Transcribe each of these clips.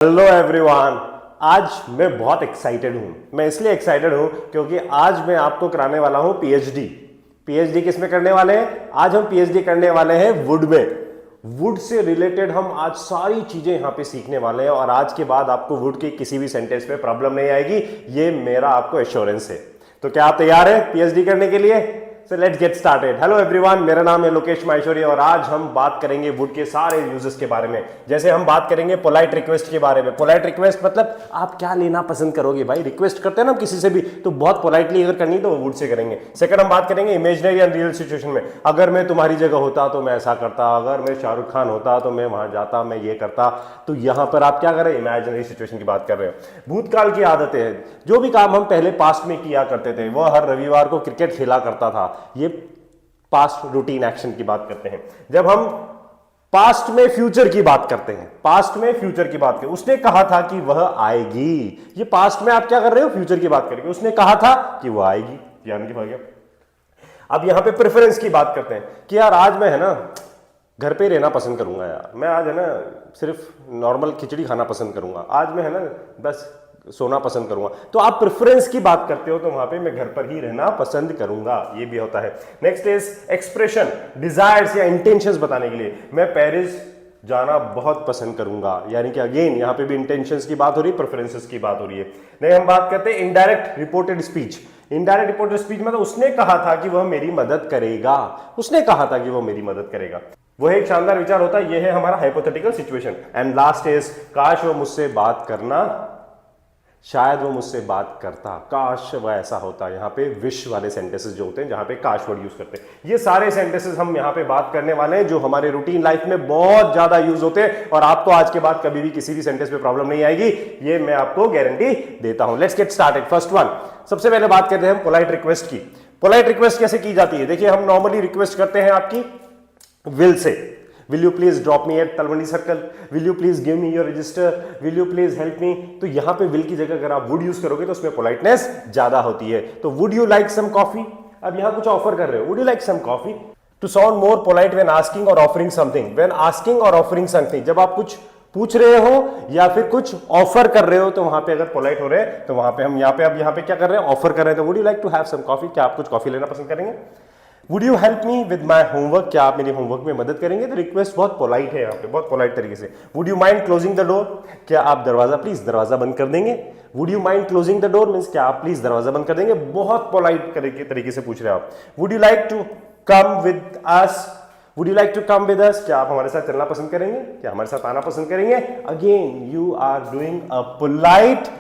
Hello everyone. आज मैं बहुत एक्साइटेड हूं। मैं इसलिए एक्साइटेड हूं क्योंकि आज मैं आपको कराने वाला हूं पीएचडी। पीएचडी किस में करने वाले हैं? आज हम पीएचडी करने वाले हैं वुड में। वुड से रिलेटेड हम आज सारी चीजें यहां पे सीखने वाले हैं और आज के बाद आपको वुड के किसी भी सेंटेंस पे प्रॉब्लम नहीं आएगी, ये मेरा आपको एश्योरेंस है। तो क्या आप तैयार हैं पीएचडी करने के लिए? So let's get started. Hello everyone, मेरा नाम है लोकेश माहेश्वरी और आज हम बात करेंगे वुड के सारे यूजेस के बारे में। जैसे हम बात करेंगे पोलाइट रिक्वेस्ट के बारे में। पोलाइट रिक्वेस्ट मतलब आप क्या लेना पसंद करोगे भाई? रिक्वेस्ट करते हैं ना हम किसी से भी, तो बहुत पोलाइटली अगर करनी तो वुड से करेंगे। सेकंड हम बात करेंगे इमेजिनरी एंड रियल सिचुएशन में। अगर मैं तुम्हारी जगह होता तो मैं ऐसा करता, अगर मैं शाहरुख खान होता तो मैं वहां जाता, मैं ये करता। तो यहां पर आप क्या कर रहे हैं? इमेजिनरी सिचुएशन की बात कर रहे हो। भूतकाल की आदतें हैं, जो भी काम हम पहले पास्ट में किया करते थे, वह हर रविवार को क्रिकेट खेला करता था, ये पास्ट रूटीन एक्शन की बात करते हैं। जब हम पास्ट में फ्यूचर की बात करते हैं, पास्ट में फ्यूचर की बात करें, उसने कहा था कि वह आएगी। ये पास्ट में आप क्या कर रहे हो? फ्यूचर की बात करेंगे। उसने कहा था कि वह आएगी, यानी कि भाग्य। अब यहां पे प्रेफरेंस की बात करते हैं कि यार आज मैं है ना घर पे रहना पसंद करूंगा, यार मैं आज है ना सिर्फ नॉर्मल खिचड़ी खाना पसंद करूंगा, आज मैं है ना बस सोना पसंद करूंगा। तो आप प्रेफरेंस की बात करते हो तो वहां पे मैं घर पर ही रहना पसंद करूंगा, ये भी होता है। नेक्स्ट इज एक्सप्रेशन, डिजायर्स या इंटेंशंस बताने के लिए। मैं पेरिस जाना बहुत पसंद करूंगा, यानी कि अगेन यहां पे भी इंटेंशंस की बात हो रही है, प्रेफरेंसेस की बात हो रही है। नहीं, हम बात करते हैं indirect reported speech. Indirect reported speech मतलब उसने कहा था कि वह मेरी मदद करेगा, उसने कहा था कि वह मेरी मदद करेगा। वह एक शानदार विचार होता है, यह है हमारा hypothetical situation. And last is काश वो मुझसे बात करना, शायद वो मुझसे बात करता, काश वह ऐसा होता। यहाँ पे विश वाले सेंटेंसेस जो होते हैं जहां पे काश वर्ड यूज करते हैं, ये सारे सेंटेंसेस हम यहाँ पे बात करने वाले हैं जो हमारे रूटीन लाइफ में बहुत ज्यादा यूज होते हैं और आपको आज के बाद कभी भी किसी भी सेंटेंस पे प्रॉब्लम नहीं आएगी, ये मैं आपको गारंटी देता हूं। Let's get started. First one, सबसे पहले बात करते हैं हम पोलाइट रिक्वेस्ट की। पोलाइट रिक्वेस्ट कैसे की जाती है? देखिए, हम नॉर्मली रिक्वेस्ट करते हैं आपकी will say. Will you please drop me at Talwandi circle? Will you please give me your register? Will you please help me? तो यहां पे will की जगह अगर आप would यूज करोगे तो उसमें पोलाइटनेस ज्यादा होती है। तो would you like some coffee? अब यहां कुछ ऑफर कर रहे हो, would you like some coffee? To sound more polite when asking or offering something. When asking or offering something, जब आप कुछ पूछ रहे हो या फिर कुछ ऑफर कर रहे हो तो वहां पे अगर पोलाइट हो रहे हैं तो वहां पे हम यहाँ पे अब यहाँ पे क्या कर रहे हैं? ऑफर कर रहे हैं। तो would you like to have some coffee? क्या आप कुछ कॉफी लेना पसंद करेंगे? Would you help me with my homework? क्या आप मेरी होमवर्क में मदद करेंगे? तो रिक्वेस्ट बहुत पोलाइट है यहाँ पे, बहुत पोलाइट तरीके से। Would you mind closing the door? क्या आप दरवाजा बंद कर देंगे? Would you mind closing the door means क्या आप प्लीज दरवाजा बंद कर देंगे? बहुत पोलाइट तरीके से पूछ रहे हैं आप। Would you like to come with us? Would you like to come with us? क्या आप हमारे साथ चलना पसंद करेंगे? क्या हमारे साथ आना पसंद करेंगे? Again, you are doing a polite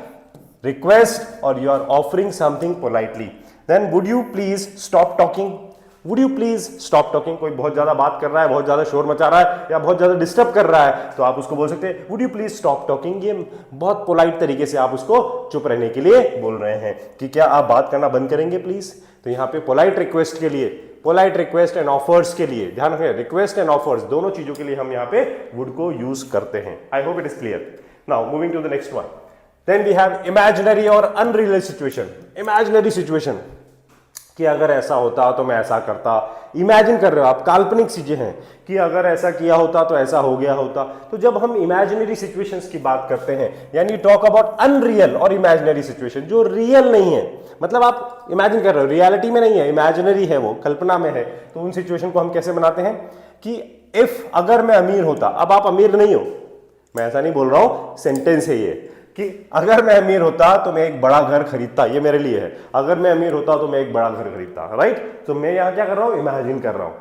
request or you are offering something politely. Then would you please stop talking? Would you please stop talking? कोई बहुत ज्यादा बात कर रहा है, बहुत ज्यादा शोर मचा रहा है या बहुत ज्यादा डिस्टर्ब कर रहा है तो आप उसको बोल सकते हैं Would you please stop talking? ये बहुत पोलाइट तरीके से आप उसको चुप रहने के लिए बोल रहे हैं कि क्या आप बात करना बंद करेंगे प्लीज। तो यहाँ पे पोलाइट रिक्वेस्ट के लिए, पोलाइट रिक्वेस्ट एंड ऑफर्स के लिए ध्यान रखें, रिक्वेस्ट एंड ऑफर्स दोनों चीजों के लिए हम यहाँ पे वुड को यूज करते हैं। I hope it is clear. Now moving to the next one. Then we have imaginary और अनरियल सिचुएशन। इमेजिनरी सिचुएशन कि अगर ऐसा होता तो मैं ऐसा करता। इमेजिन कर रहे हो आप, काल्पनिक चीजें हैं कि अगर ऐसा किया होता तो ऐसा हो गया होता। तो जब हम इमेजिनरी सिचुएशंस की बात करते हैं, यानी टॉक अबाउट अनरियल और इमेजिनरी सिचुएशन जो रियल नहीं है, मतलब आप इमेजिन कर रहे हो, रियलिटी में नहीं है, इमेजिनरी है, वो कल्पना में है, तो उन सिचुएशन को हम कैसे बनाते हैं कि इफ अगर मैं अमीर होता। अब आप अमीर नहीं हो, मैं ऐसा नहीं बोल रहा हूं, सेंटेंस है ये कि अगर मैं अमीर होता तो मैं एक बड़ा घर खरीदता, ये मेरे लिए है, अगर मैं अमीर होता तो मैं एक बड़ा घर खरीदता, राइट। तो मैं यहां क्या कर रहा हूं? इमेजिन कर रहा हूं।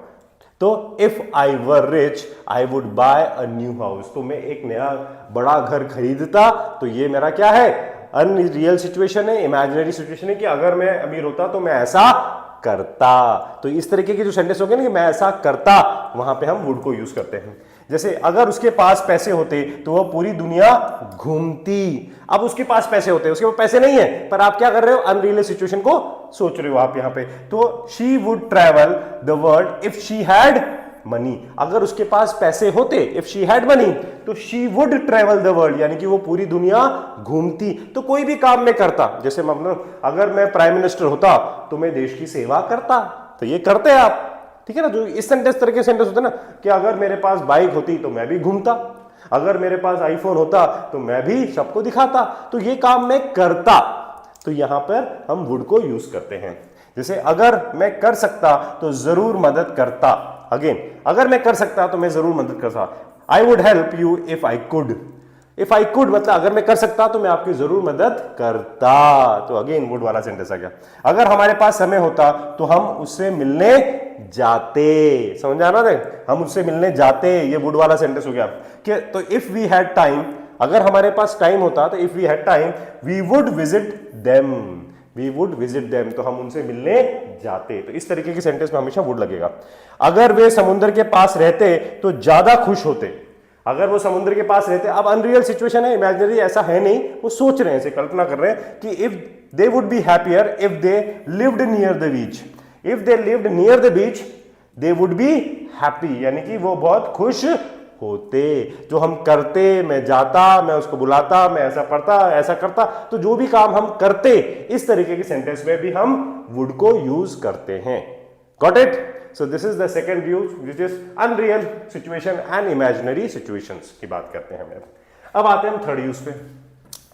तो if I were rich I would buy a new house, तो मैं एक नया बड़ा घर खरीदता। तो ये मेरा क्या है? अनरियल सिचुएशन है, इमेजिनरी सिचुएशन है कि अगर मैं अमीर होता तो मैं ऐसा करता। तो इस तरीके के जो सेंटेंस हो गए ना कि मैं ऐसा करता, वहां पे हम वुड को यूज करते हैं। जैसे अगर उसके पास पैसे होते तो वह पूरी दुनिया घूमती। अब उसके पास पैसे होते, उसके पास पैसे नहीं है, पर आप क्या कर रहे हो? अनरियल सिचुएशन को सोच रहे हो आप यहां पे। तो she would travel the world if she had money. अगर उसके पास पैसे होते, इफ शी हैड मनी, तो she would travel the world, यानी कि वो पूरी दुनिया घूमती। तो कोई भी काम में करता, जैसे मतलब अगर मैं प्राइम मिनिस्टर होता तो मैं देश की सेवा करता। तो ये करते हैं आप, ठीक है ना। जो इस सेंटेंस तरह के सेंटेंस होते हैं ना कि अगर मेरे पास बाइक होती तो मैं भी घूमता, अगर मेरे पास आईफोन होता तो मैं भी सबको दिखाता, तो ये काम मैं करता, तो यहां पर हम वुड को यूज करते हैं। जैसे अगर मैं कर सकता तो जरूर मदद करता, अगेन अगर मैं कर सकता तो मैं जरूर मदद करता। I would help you if I could, if I could मतलब अगर मैं कर सकता तो मैं आपकी जरूर मदद करता, तो अगेन वुड वाला सेंटेंस आ गया। अगर हमारे पास समय होता तो हम उससे मिलने जाते, समझ आना थे, हम उससे मिलने जाते, ये वुड वाला सेंटेंस हो गया कि तो इफ वी हैड टाइम, अगर हमारे पास टाइम होता तो if we had time we would visit them, we would visit them, तो हम उनसे मिलने जाते। तो इस तरीके की सेंटेंस में हमेशा वुड लगेगा। अगर वे समुद्र के पास रहते तो ज्यादा खुश होते, अगर वो समुद्र के पास रहते, अब अनरियल सिचुएशन है, इमेजिनरी ऐसा है नहीं, वो सोच रहे हैं, ऐसे कल्पना कर रहे हैं कि if they would be happier if they lived near the beach, if they lived near the beach they would be happy, यानी कि वो बहुत खुश होते। जो हम करते, मैं जाता, मैं उसको बुलाता, मैं ऐसा पढ़ता, ऐसा करता, तो जो भी काम हम करते, इस तरीके के सेंटेंस में भी हम वुड को यूज करते हैं। Got it? So this is the second view, which is unreal situation and imaginary situations की बात करते हैं हम। अब आते हैं हम थर्ड यूज पे,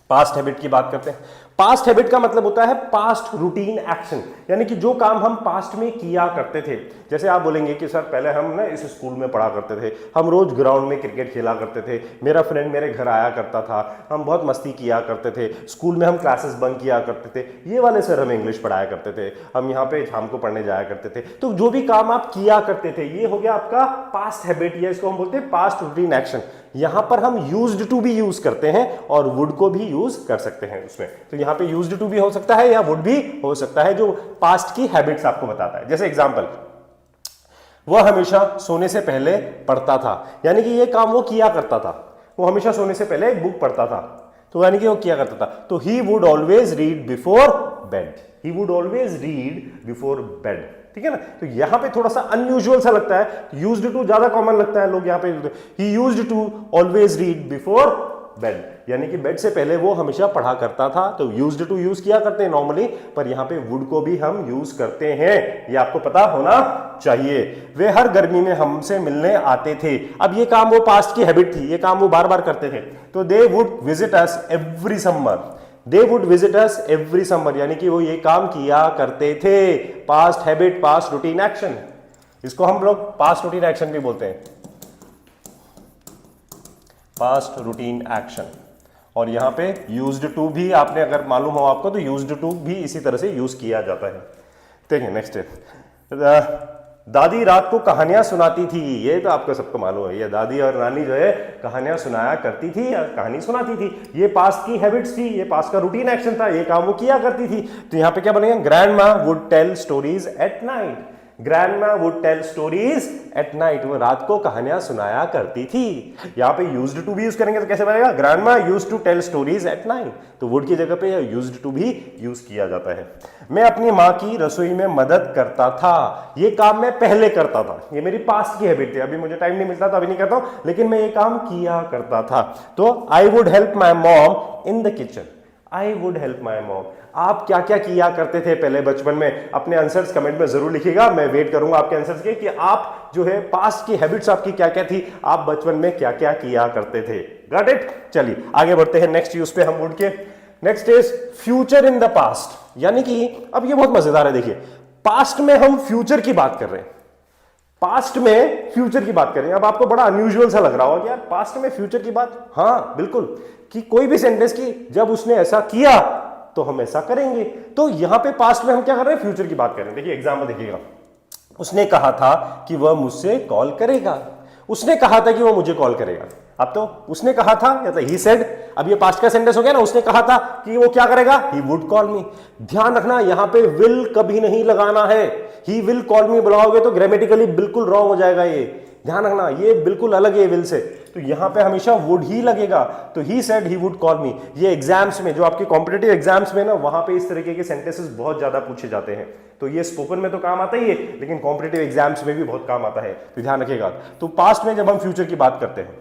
पास्ट हैबिट की बात करते हैं। पास्ट हैबिट का मतलब होता है पास्ट रूटीन एक्शन, यानी कि जो काम हम पास्ट में किया करते थे। जैसे आप बोलेंगे कि सर पहले हम ना इस स्कूल में पढ़ा करते थे, हम रोज ग्राउंड में क्रिकेट खेला करते थे, मेरा फ्रेंड मेरे घर आया करता था, हम बहुत मस्ती किया करते थे, स्कूल में हम क्लासेस बंक किया करते थे, ये वाले सर हमें इंग्लिश पढ़ाया करते थे, हम यहाँ पे शाम को पढ़ने जाया करते थे। तो जो भी काम आप किया करते थे ये हो गया आपका पास्ट हैबिट, या इसको हम बोलते हैं पास्ट रूटीन एक्शन। यहां पर हम यूज्ड टू भी यूज करते हैं और वुड को भी यूज कर सकते हैं उसमें। तो यहां पे यूज्ड टू भी हो सकता है या वुड भी हो सकता है, जो पास्ट की हैबिट्स आपको बताता है। जैसे एग्जांपल, वह हमेशा सोने से पहले पढ़ता था, यानी कि ये काम वो किया करता था, वो हमेशा सोने से पहले एक बुक पढ़ता था, तो यानी कि वो किया करता था। तो he would always read before bed, he would always read before bed, ठीक है ना। तो यहां पे थोड़ा सा अनयूजुअल सा लगता है, यूज्ड टू ज्यादा कॉमन लगता है, लोग यहां पे ही used to always read before bed, यानी कि बेड से पहले वो हमेशा पढ़ा करता था। तो यूज्ड टू यूज किया करते हैं नॉर्मली, पर यहां पे वुड को भी हम यूज करते हैं, ये आपको पता होना चाहिए। वे हर गर्मी में हमसे मिलने आते थे, अब ये काम वो पास्ट की हैबिट थी, ये काम वो बार बार करते थे। तो they would visit us every summer, they would visit us every summer, यानी कि वो ये काम किया करते थे। Past habit, past routine action, इसको हम लोग पास्ट रूटीन एक्शन भी बोलते हैं, पास्ट रूटीन एक्शन। और यहां पे यूज्ड टू भी आपने अगर मालूम हो आपको, तो यूज्ड टू भी इसी तरह से यूज किया जाता है। देखिए नेक्स्ट है, दादी रात को कहानियां सुनाती थी, ये तो आपको सबको मालूम है, ये दादी और नानी जो है कहानियां सुनाया करती थी या कहानी सुनाती थी, ये पास्ट की हैबिट्स थी, ये पास्ट का रूटीन एक्शन था, ये काम वो किया करती थी। तो यहां पे क्या बनेगा, grandma would tell stories at night, grandma would tell stories at night, वो रात को कहानियां सुनाया करती थी। यहां पे यूज्ड टू भी यूज करेंगे तो कैसे बनेगा, grandma used to tell stories at night, तो वुड की जगह पे यूज्ड टू भी यूज किया जाता है। मैं अपनी मां की रसोई में मदद करता था, ये काम मैं पहले करता था, ये मेरी पास्ट की हैबिट थी, अभी मुझे टाइम नहीं मिलता तो अभी नहीं करता हूं, लेकिन मैं ये काम किया करता था। तो I would help my mom in the kitchen, I would help my mom. आप क्या क्या किया करते थे पहले बचपन में, अपने आंसर्स कमेंट में जरूर लिखिएगा, मैं वेट करूंगा आपके आंसर्स के कि आप जो है पास्ट की हैबिट्स आपकी क्या क्या थी, आप बचपन में क्या क्या किया करते थे। Got it? चलिए आगे बढ़ते हैं नेक्स्ट यूज पे हम वुड के। Next is future in the past, यानी कि अब ये बहुत मजेदार है। देखिए पास्ट में हम फ्यूचर की बात कर रहे हैं, पास्ट में फ्यूचर की बात करें। अब आपको बड़ा अनयूजुअल सा लग रहा होगा कि यार पास्ट में फ्यूचर की बात, हाँ बिल्कुल, कि कोई भी सेंटेंस की जब उसने ऐसा किया तो हम ऐसा करेंगे। तो यहां पे पास्ट में हम क्या कर रहे हैं, फ्यूचर की बात कर रहे हैं। देखिए एग्जाम्पल देखिएगा, उसने कहा था कि वह मुझसे कॉल करेगा, उसने कहा था कि वह मुझे कॉल करेगा। अब तो उसने कहा था या तो ही सेड, अब ये पास्ट का सेंटेंस हो गया ना, उसने कहा था कि वो क्या करेगा, ही वुड कॉल मी। ध्यान रखना यहां पे विल कभी नहीं लगाना है, ही विल कॉल मी बुलाओगे तो ग्रामेटिकली बिल्कुल रॉन्ग हो जाएगा, ये ध्यान रखना, ये बिल्कुल अलग है विल से। तो यहां पे हमेशा वुड ही लगेगा, तो he said he would call मी। ये एग्जाम्स में, जो आपके कॉम्पिटिटिव एग्जाम्स में ना, वहां पे इस तरीके के सेंटेंसेस बहुत ज्यादा पूछे जाते हैं। तो ये स्पोकन में तो काम आता ही है, लेकिन कॉम्पिटिटिव एग्जाम्स में भी बहुत काम आता है, तो ध्यान रखिएगा। तो पास्ट में जब हम फ्यूचर की बात करते हैं,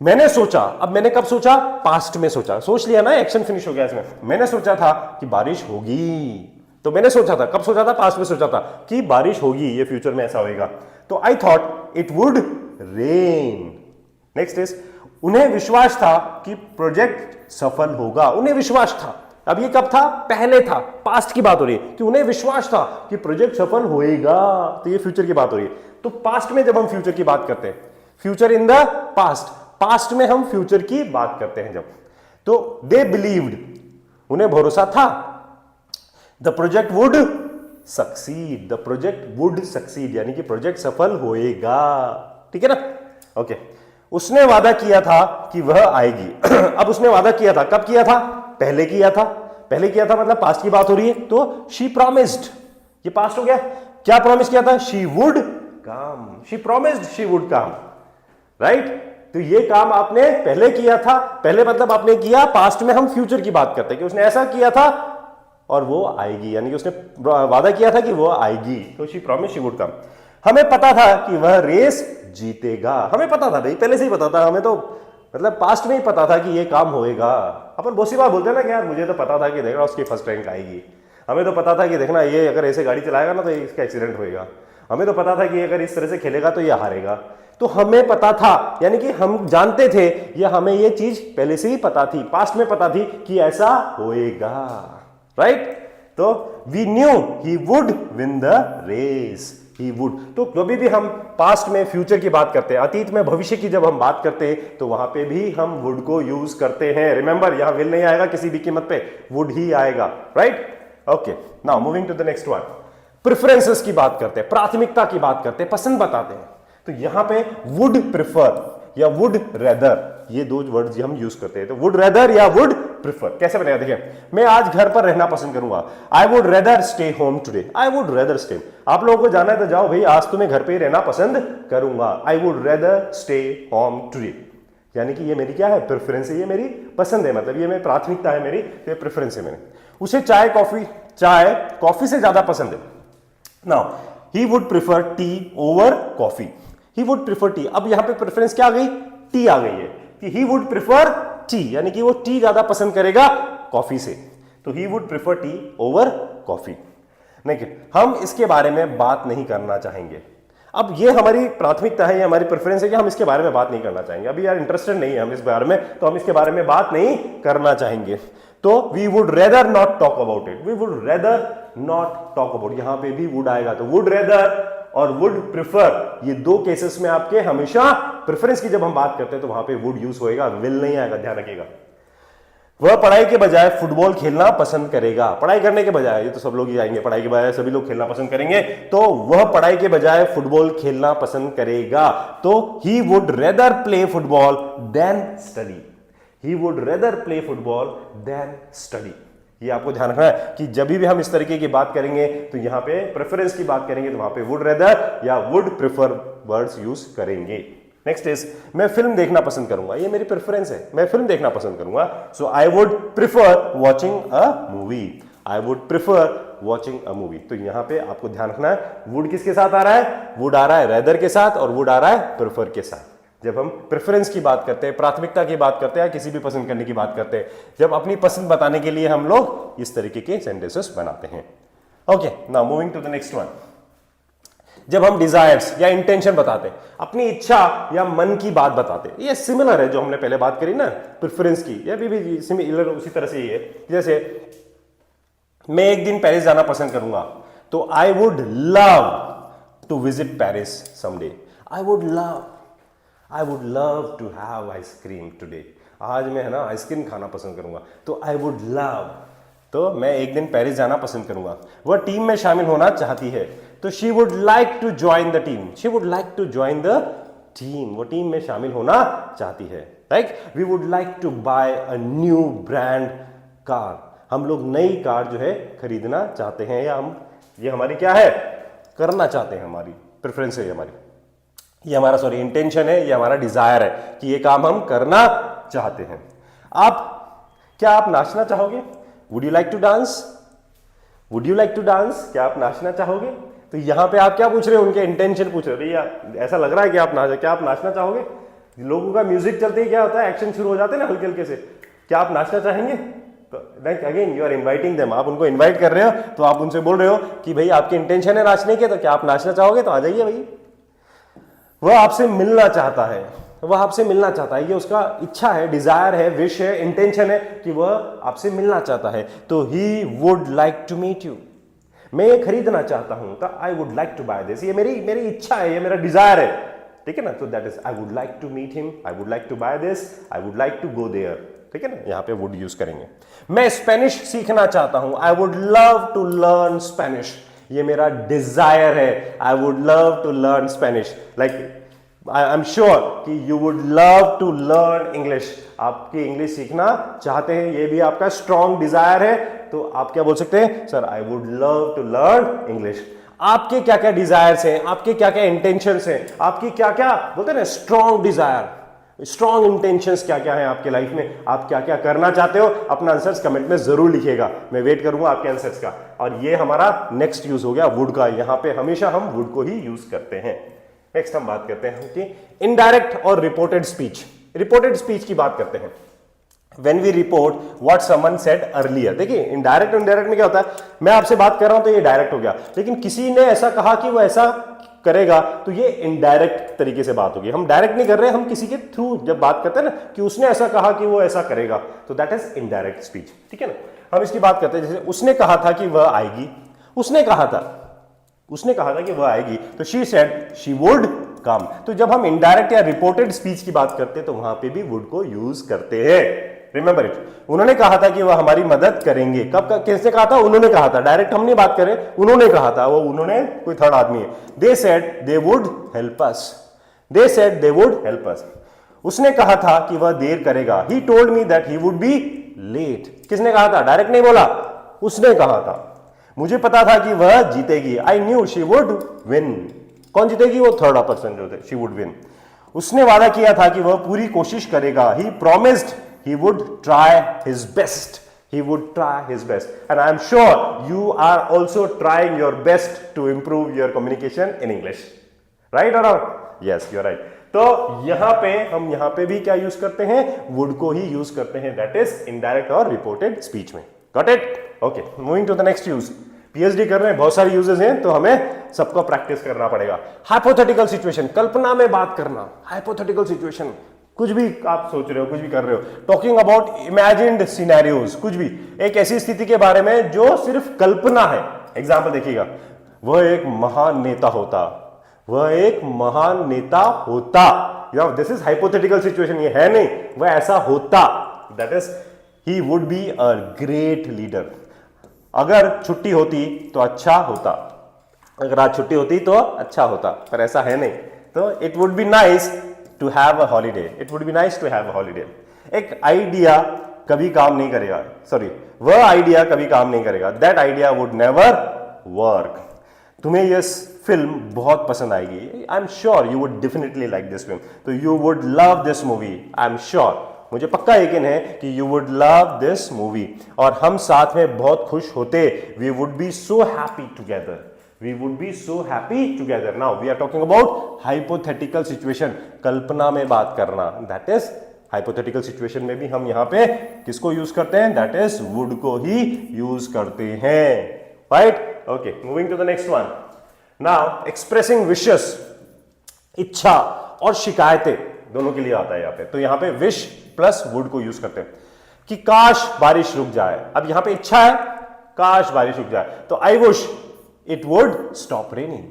मैंने सोचा, अब मैंने कब सोचा, पास्ट में सोचा, सोच लिया ना, एक्शन फिनिश हो गया इसमें। मैंने सोचा था कि बारिश होगी, तो मैंने सोचा था, कब सोचा था, पास्ट में सोचा था कि बारिश होगी, ये फ्यूचर में ऐसा होएगा। तो I thought it would rain. Next is उन्हें विश्वास था कि प्रोजेक्ट सफल होगा, उन्हें विश्वास था। अब ये कब था? पहले था, पास्ट की बात हो रही है कि उन्हें विश्वास था कि प्रोजेक्ट सफल होएगा, तो ये फ्यूचर की बात हो रही है। तो पास्ट में जब हम फ्यूचर की बात करते हैं, future in the past, past में हम फ्यूचर की बात करते हैं जब, तो दे बिलीव्ड, उन्हें भरोसा था, the project would succeed, the project would succeed, यानी कि प्रोजेक्ट सफल होएगा। ठीक है ना? ओके। उसने वादा किया था कि वह आएगी। अब उसने वादा किया था, कब किया था? पहले किया था। पहले किया था मतलब पास्ट की बात हो रही है, तो शी प्रॉमिस्ड, ये पास्ट हो गया। क्या प्रॉमिस किया था? She would come, she promised she would come, right? तो ये काम आपने पहले किया था, पहले मतलब आपने किया, पास्ट में हम फ्यूचर की बात करते हैं कि उसने ऐसा किया था और वो आएगी, यानी कि उसने वादा किया था कि वो आएगी, तो she promise she would come. हमें पता था कि वह रेस जीतेगा, हमें पता था भाई, पहले से ही पता था, हमें तो मतलब पास्ट में ही पता था कि ये काम होएगा। अपन बहुत सी बार बोलते हैं ना कि यार मुझे तो पता था कि देखना उसकी फर्स्ट रैंक आएगी, हमें तो पता था कि देखना ये अगर ऐसे गाड़ी चलाएगा ना तो इसका एक्सीडेंट होएगा, हमें तो पता था कि अगर इस तरह से खेलेगा तो ये हारेगा। तो हमें पता था, यानी कि हम जानते थे, या हमें ये चीज पहले से ही पता थी, पास्ट में पता थी कि ऐसा होएगा, राइट? तो we knew he would win the race, he would. तो कभी भी हम पास्ट में फ्यूचर की बात करते हैं, अतीत में भविष्य की जब हम बात करते हैं, तो वहां पे भी हम वुड को यूज करते हैं। रिमेंबर, यहां विल नहीं आएगा किसी भी कीमत पे, वुड ही आएगा, right? Okay, now moving to the next one. Preferences की बात करते हैं, प्राथमिकता की बात करते हैं, पसंद बताते हैं। तो यहां पे वुड प्रिफर या वुड रेदर, ये दो वर्ड्स हम यूज करते हैं। तो वुड रेदर या वुड प्रिफर कैसे बनेगा? देखिए, मैं आज घर पर रहना पसंद करूंगा, I would rather stay home today, I would rather stay. आप लोगों को जाना है तो जाओ भाई, आज तो मैं घर पे ही रहना पसंद करूंगा, I would rather stay home today, यानी कि ये मेरी क्या है? प्रेफरेंस है, ये मेरी पसंद है, मतलब ये मेरी प्राथमिकता है, मेरी ये प्रेफरेंस है। मैंने उसे चाय कॉफी से ज्यादा पसंद है। Now he would prefer tea over coffee, he would prefer tea. अब यहां पे प्रेफरेंस क्या आ गई? टी आ गई है कि ही वुड प्रिफर टी, यानी कि वो टी ज्यादा पसंद करेगा कॉफी से, तो he would prefer tea over coffee. नहीं, हम इसके बारे में बात नहीं करना चाहेंगे। अब ये हमारी प्राथमिकता है, ये हमारी प्रेफरेंस है कि हम इसके बारे में बात नहीं करना चाहेंगे। अभी यार इंटरेस्टेड नहीं है हम इस बारे में, तो हम इसके बारे में बात नहीं करना चाहेंगे। तो we would rather not talk about it, we would rather not talk about, यहां पे भी वुड आएगा। तो वुड रेदर और वुड प्रिफर, ये दो केसेस में आपके हमेशा प्रेफरेंस की जब हम बात करते हैं तो वहां पे वुड यूज होएगा, विल नहीं आएगा, ध्यान रखिएगा। वह पढ़ाई के बजाय फुटबॉल खेलना पसंद करेगा, पढ़ाई करने के बजाय, ये तो सब लोग ही आएंगे, पढ़ाई के बजाय सभी लोग खेलना पसंद करेंगे, तो वह पढ़ाई के बजाय फुटबॉल खेलना पसंद करेगा। तो he would rather play football than study, he would rather play football than study. ये आपको ध्यान रखना है कि जब भी हम इस तरीके की बात करेंगे तो यहां पे प्रेफरेंस की बात करेंगे तो वहां पे वुड रेदर या वुड प्रिफर वर्ड्स यूज करेंगे। नेक्स्ट इज, मैं फिल्म देखना पसंद करूंगा, ये मेरी प्रेफरेंस है, मैं फिल्म देखना पसंद करूंगा। So I would prefer watching a movie, I would prefer watching a movie. तो यहां पे आपको ध्यान रखना है, वुड किसके साथ आ रहा है? वुड आ रहा है रेदर के साथ, और वुड आ रहा है प्रिफर के साथ। जब हम प्रेफरेंस की बात करते हैं, प्राथमिकता की बात करते हैं, या किसी भी पसंद करने की बात करते हैं, जब अपनी पसंद बताने के लिए हम लोग इस तरीके के सेंटेंसेस बनाते हैं। Okay, now moving to the next one. जब हम डिजायर्स या इंटेंशन बताते हैं, अपनी इच्छा या मन की बात बताते हैं, ये सिमिलर है जो हमने पहले बात करी ना प्रेफरेंस की, ये भी सिमिलर उसी तरह से ही है। जैसे मैं एक दिन पेरिस जाना पसंद करूंगा, तो I would love to visit Paris someday, I would love to have ice cream today, आज मैं है ना आइसक्रीम खाना पसंद करूंगा, तो आई वुड लव, तो मैं एक दिन पेरिस जाना पसंद करूंगा। वह टीम में शामिल होना चाहती है, तो she would like to join the team, she would like to join the team, वो टीम में शामिल होना चाहती है। Right, we would like to buy a new brand car, हम लोग नई कार जो है खरीदना चाहते हैं, या हम ये हमारी क्या है? करना चाहते हैं, हमारी प्रेफरेंस है हमारी, ये हमारा सॉरी इंटेंशन है, ये हमारा डिजायर है कि ये काम हम करना चाहते हैं। क्या आप नाचना चाहोगे? Would you like to dance, would you like to dance, क्या आप नाचना चाहोगे? तो यहां पे आप क्या पूछ रहे हो? उनके इंटेंशन पूछ रहे हो, भैया ऐसा लग रहा है कि क्या आप नाचना चाहोगे? लोगों का म्यूजिक चलते ही क्या होता है? एक्शन शुरू हो जाते हैं ना हल्के हल्के से, क्या आप नाचना चाहेंगे? तो again you are inviting them, आप उनको इनवाइट कर रहे हो, तो आप उनसे बोल रहे हो कि भाई आपकी इंटेंशन है नाचने के, तो क्या आप नाचना चाहोगे? तो आ जाइए भाई। वह आपसे मिलना चाहता है, वह आपसे मिलना चाहता है, ये उसका इच्छा है, डिजायर है, विश है, इंटेंशन है कि वह आपसे मिलना चाहता है। तो he would like to meet you, मैं ये खरीदना चाहता हूं, तो I would like to buy this, ये मेरी इच्छा है, ये मेरा डिजायर है, ठीक है ना। तो that is I would like to meet him, I would like to buy this, I would like to go there, ठीक है ना। यहां पे वुड यूज करेंगे। मैं स्पेनिश सीखना चाहता हूं, I would love to learn Spanish, ये मेरा डिजायर है, I would love to learn Spanish. Like I am sure कि you would love to learn English, आपकी इंग्लिश सीखना चाहते हैं, ये भी आपका स्ट्रॉन्ग डिजायर है। तो आप क्या बोल सकते हैं, sir I would love to learn English. आपके क्या क्या डिजायर्स हैं, आपके क्या क्या इंटेंशंस हैं, आपकी क्या क्या बोलते हैं ना स्ट्रॉन्ग डिजायर, स्ट्रॉन्ग इंटेंशंस क्या क्या है आपके लाइफ में, आप क्या क्या करना चाहते हो, अपना आंसर्स कमेंट में जरूर लिखिएगा, मैं वेट करूंगा आपके आंसर्स का। और ये हमारा नेक्स्ट यूज हो गया वुड का, यहां पे हमेशा हम वुड को ही यूज करते हैं। नेक्स्ट हम बात करते हैं कि इनडायरेक्ट और रिपोर्टेड स्पीच। रिपोर्टेड स्पीच की बात करते हैं। When we report what someone said earlier, देखिए इनडायरेक्ट और इनडायरेक्ट में क्या होता है, मैं आपसे बात कर रहा हूं तो ये डायरेक्ट हो गया, लेकिन किसी ने ऐसा कहा कि वो ऐसा करेगा तो ये इनडायरेक्ट तरीके से बात होगी। हम डायरेक्ट नहीं कर रहे, हम किसी के थ्रू जब बात करते हैं ना कि उसने ऐसा कहा कि वो ऐसा करेगा, तो दैट इज इनडायरेक्ट स्पीच, ठीक है ना। हम इसकी बात करते हैं, जैसे उसने कहा था कि वह आएगी, उसने कहा था कि वह आएगी, तो she said she would come. तो जब हम इनडायरेक्ट या रिपोर्टेड स्पीच की बात करते हैं तो वहां पे भी वुड को यूज करते हैं। रिमेंबर इट, उन्होंने कहा था कि वह हमारी मदद करेंगे, कब किसने कहा था, उन्होंने कहा था, डायरेक्ट हम नहीं बात करें, उन्होंने कहा था, वो उन्होंने कोई थर्ड आदमी है। They said they would help us, they said they would help us. उसने कहा था कि वह देर करेगा, he told me that he would be late. किसने कहा था, डायरेक्ट नहीं बोला, उसने कहा था। मुझे पता था कि वह जीतेगी, I knew she would win. कौन जीतेगी, वो थर्ड पर्सन जो थे, शी वुड विन। उसने वादा किया था कि वह पूरी कोशिश करेगा, he promised he would try his best, he would try his best, and I am sure you are also trying your best to improve your communication in English, right or not? Yes, you are right. तो यहां पे भी क्या use करते हैं, would को ही use करते हैं, that is indirect और reported speech में। Got it? Okay, moving to the next use. PhD कर रहे हैं, बहुत सारे यूजेस हैं, तो हमें सबको प्रैक्टिस करना पड़ेगा। हाइपोथेटिकल सिचुएशन, कल्पना में बात करना, हाइपोथेटिकल सिचुएशन, कुछ भी आप सोच रहे हो, कुछ भी कर रहे हो, टॉकिंग अबाउट इमेजिन्ड सिनेरियोज, कुछ भी एक ऐसी स्थिति के बारे में जो सिर्फ कल्पना है। एग्जाम्पल देखिएगा, वह एक महान नेता होता, वह एक महान नेता होता, दिस इज हाइपोथेटिकल सिचुएशन, ये है नहीं, वह ऐसा होता, that is he would be a great leader. अगर छुट्टी होती तो अच्छा होता, अगर आज छुट्टी होती तो अच्छा होता, पर ऐसा है नहीं, तो it would be nice to have a holiday, it would be nice to have a holiday। एक आइडिया कभी काम नहीं करेगा, सॉरी, वह आइडिया कभी काम नहीं करेगा, that idea would never work। तुम्हें यह फिल्म बहुत पसंद आएगी, I am sure you would definitely like this film, so you would love this movie, I am sure, मुझे पक्का यकीन है कि you would love this movie, और हम साथ में बहुत खुश होते, we would be so happy together, we would be so happy together। now we are talking about hypothetical situation, कल्पना में बात करना, that is hypothetical situation में भी हम यहां पे किसको यूज करते हैं, that is would को ही यूज करते हैं, right? okay, moving to the next one। now expressing wishes, इच्छा और शिकायतें दोनों के लिए आता है यहां पे, तो यहां पे wish प्लस would को यूज करते हैं कि काश बारिश रुक जाए। अब यहां पे इच्छा है, काश बारिश रुक जाए, तो I wish it would stop raining,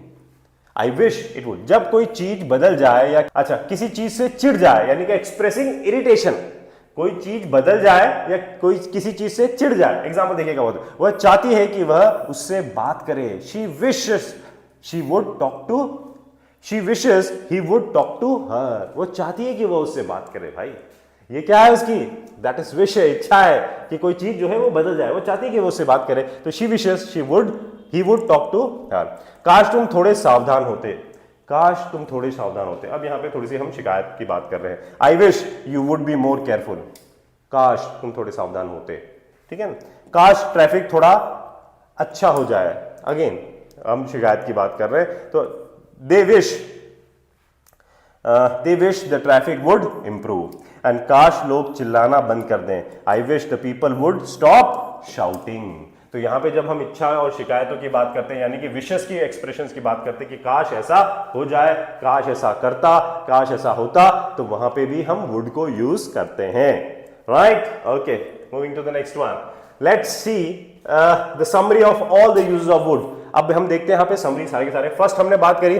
I wish it would। जब कोई चीज बदल जाए या अच्छा किसी चीज से चिढ़ जाए, यानी कि एक्सप्रेसिंग इरिटेशन, कोई चीज बदल जाए या कोई किसी चीज से चिढ़ जाए। एग्जाम्पल देखिएगा, वह चाहती है कि वह उससे बात करे, she wishes she would talk to, she wishes he would talk to her। वो चाहती है कि वह उससे बात करे। भाई ये क्या है उसकी, दैट इज विश है, इच्छा है कि कोई चीज जो है वो बदल जाए, वो चाहती है कि वो उससे बात करे, तो she wishes she would he would talk to her। काश तुम थोड़े सावधान होते, काश तुम थोड़े सावधान होते। अब यहां पे थोड़ी सी हम शिकायत की बात कर रहे हैं, I wish you would be more careful, काश तुम थोड़े सावधान होते, ठीक है ना। काश ट्रैफिक थोड़ा अच्छा हो जाए, अगेन हम शिकायत की बात कर रहे हैं, तो they wish the traffic would improve, and काश लोग चिल्लाना बंद कर दें, I wish the people would stop shouting. तो तो यहां पे जब हम इच्छा और शिकायतों की बात करते हैं, यानी कि विशेस की एक्सप्रेशंस की बात करते हैं कि काश ऐसा हो जाए, काश ऐसा करता, काश ऐसा होता, तो वहां पे भी हम वुड को यूज करते हैं, right? Okay, moving to the next one, let's see the summary of all the uses of would. अब हम देखते हैं यहां पे समरी सारे के सारे। फर्स्ट हमने बात करी,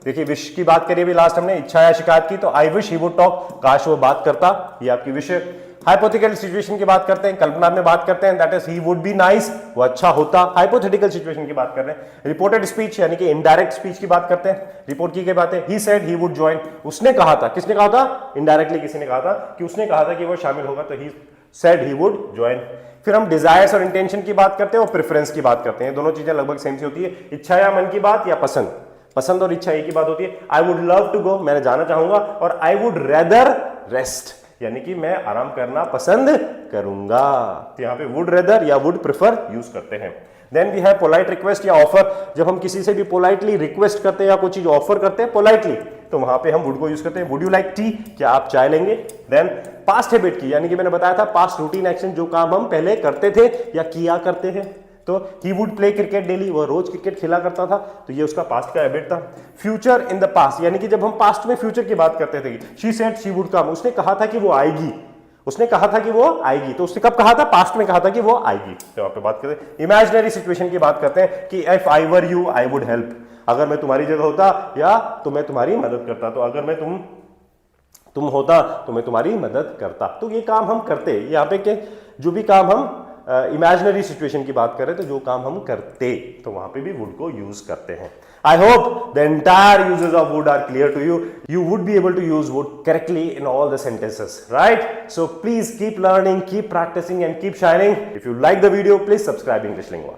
देखिए विश की बात करी अभी लास्ट हमने, इच्छा या शिकायत की, तो I wish he would talk, काश वो बात करता, ये आपकी विश है। हाइपोथेटिकल सिचुएशन की बात करते हैं, कल्पना में बात करते हैं, that is he would be nice, वो अच्छा होता, हाइपोथेटिकल सिचुएशन की बात कर रहे हैं। रिपोर्टेड स्पीच यानी कि इनडायरेक्ट स्पीच की बात करते हैं, रिपोर्ट की बात है, he said he would join, उसने कहा था, किसने कहा था? इनडायरेक्टली किसी ने कहा था कि उसने कहा था कि वो शामिल होगा, तो he said he would join. फिर हम डिजायर्स और इंटेंशन की बात करते हैं और प्रेफरेंस की बात करते हैं, दोनों चीजें लगभग सेम सी होती है, इच्छा या मन की बात या पसंद, पसंद और इच्छा एक ही बात होती है। I would love to go, मैंने जाना चाहूंगा, और आई वुड रेदर रेस्ट, यानी कि मैं आराम करना पसंद करूंगा। तो यहां पे वुड रेदर या वुड प्रेफर यूज करते हैं। Then we have polite request या ऑफर, जब हम किसी से भी पोलाइटली रिक्वेस्ट करते हैं या कोई चीज ऑफर करते हैं पोलाइटली, तो वहां पे हम वुड को यूज करते हैं। वुड यू लाइक टी, क्या आप चाय लेंगे? देन पास्ट हैबिट की, यानी कि मैंने बताया था पास्ट रूटीन एक्शन, जो काम हम पहले करते थे या किया करते हैं, तो he would play cricket daily, वो रोज क्रिकेट खेला करता था, तो ये उसका पास्ट का हैबिट था। फ्यूचर इन द पास्ट, यानी कि जब हम पास्ट में फ्यूचर की बात करते थे, she said she would come, उसने कहा था कि वो आएगी, उसने कहा था कि वो आएगी, तो उसने कब कहा था? पास्ट में कहा था कि वो आएगी। तो वहां पे बात करते हैं। इमेजिनरी सिचुएशन की बात करते हैं कि if I were you I would help, अगर मैं तुम्हारी जगह होता या तो मैं तुम्हारी मदद करता, तो अगर मैं तुम होता तो मैं तुम्हारी मदद करता। तो ये काम हम करते, यहाँ पे के जो भी काम हम इमेजिनरी सिचुएशन की बात करें, तो जो काम हम करते, तो वहां पे भी वुड को यूज करते हैं। I hope the entire uses of would are clear to you, you would be able to use would correctly in all the sentences, right? So please keep learning, keep practicing and keep shining. If you like the video, please subscribe English lingua.